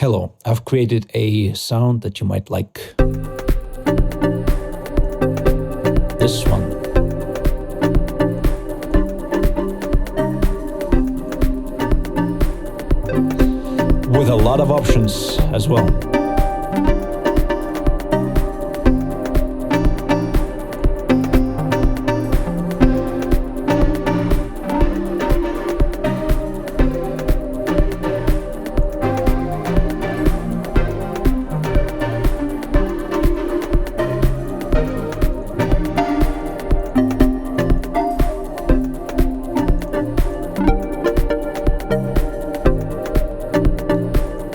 Hello, I've created a sound that you might like. This one. With a lot of options as well.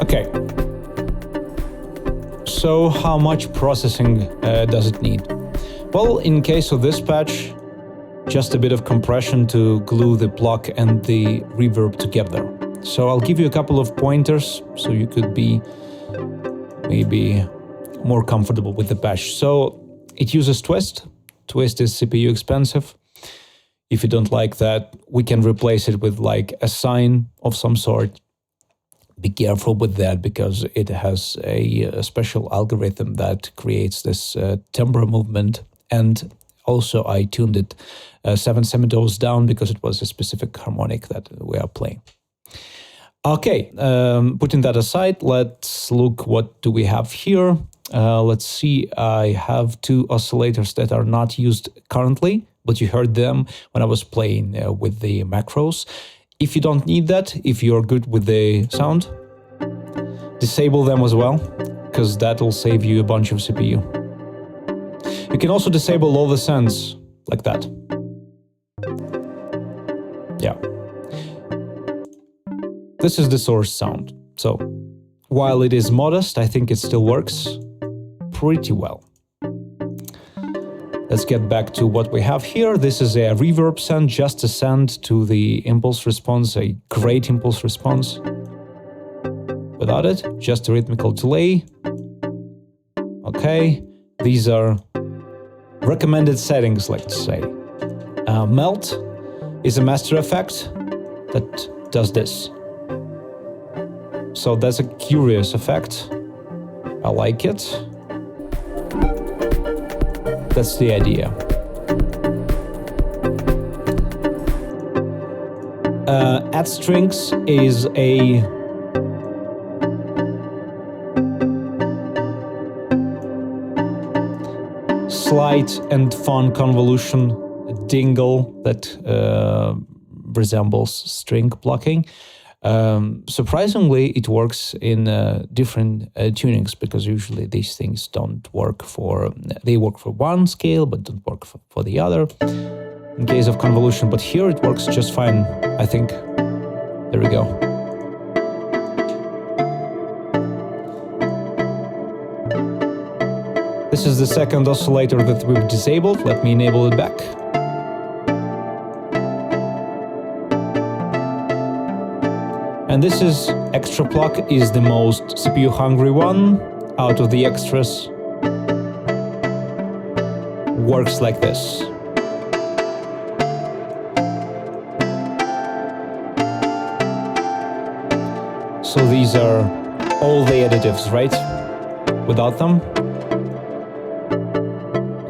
Okay, so how much processing does it need? Well, in case of this patch, just a bit of compression to glue the pluck and the reverb together. So I'll give you a couple of pointers so you could be maybe more comfortable with the patch. So it uses twist. Twist is CPU expensive. If you don't like that, we can replace it with like a sine of some sort. Be careful with that because it has a special algorithm that creates this timbre movement. And also I tuned it 7 semitones down because it was a specific harmonic that we are playing. Okay, putting that aside, let's look what do we have here. Let's see, I have two oscillators that are not used currently, but you heard them when I was playing with the macros. If you don't need that, if you're good with the sound, disable them as well, because that will save you a bunch of CPU. You can also disable all the sends, like that. Yeah. This is the source sound. So, while it is modest, I think it still works pretty well. Let's get back to what we have here. This is a reverb send, just a send to the impulse response, a great impulse response. Without it, just a rhythmical delay. Okay, these are recommended settings, let's say. Melt is a master effect that does this. So that's a curious effect. I like it. That's the idea. Add strings is a slight and fun convolution dingle that resembles string plucking. Surprisingly, it works in different tunings because usually these things don't work for, they work for one scale but don't work for the other in case of convolution, but here it works just fine, I think. There we go. This is the second oscillator that we've disabled. Let me enable it back. And this is extra pluck, is the most CPU hungry one out of the extras. Works like this. So these are all the additives, right? Without them,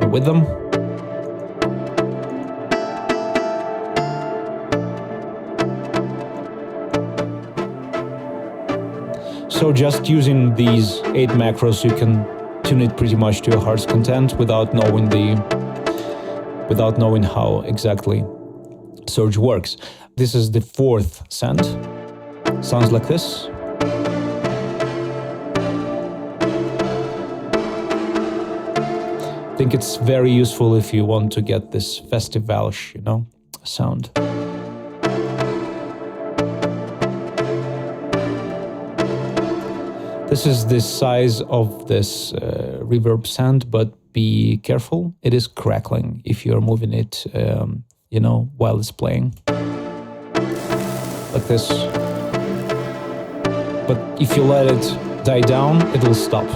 and with them. So just using these 8 macros, you can tune it pretty much to your heart's content without knowing how exactly surge works. This is the 4th send. Sounds like this. I think it's very useful if you want to get this festive Welsh, sound. This is the size of this reverb send, but be careful. It is crackling if you're moving it, while it's playing. Like this. But if you let it die down, it'll stop.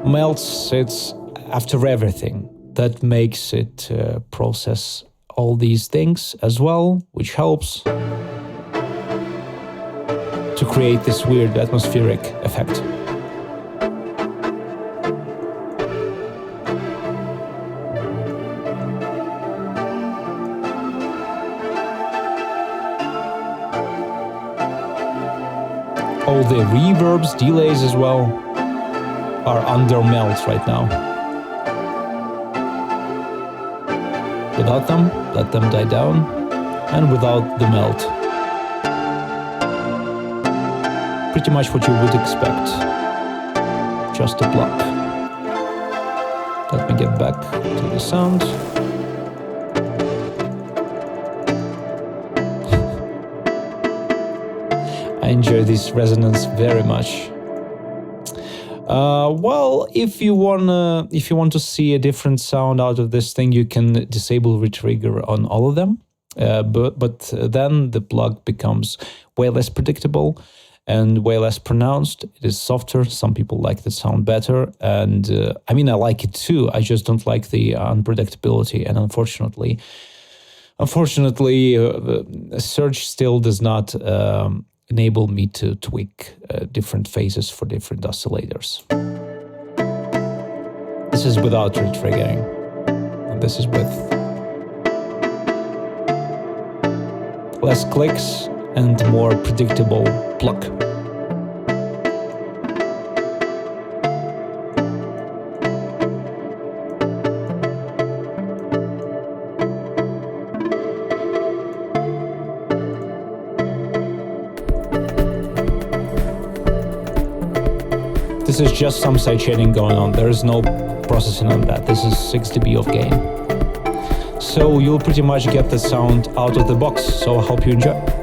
Melts, it's after everything. That makes it process all these things as well, which helps to create this weird atmospheric effect. All the reverbs, delays as well, are under melt right now. Without them, let them die down, and without the melt. Pretty much what you would expect. Just a block. Let me get back to the sound. I enjoy this resonance very much. Well, if you want to see a different sound out of this thing, you can disable retrigger on all of them. But then the plug becomes way less predictable and way less pronounced. It is softer. Some people like the sound better, and I mean, I like it too. I just don't like the unpredictability, and unfortunately, Surge still does not enable me to tweak different phases for different oscillators. This is without retriggering, and this is with less clicks and more predictable pluck. This is just some sidechaining going on. There is no processing on that. This is 6 dB of gain. So you'll pretty much get the sound out of the box. So I hope you enjoy.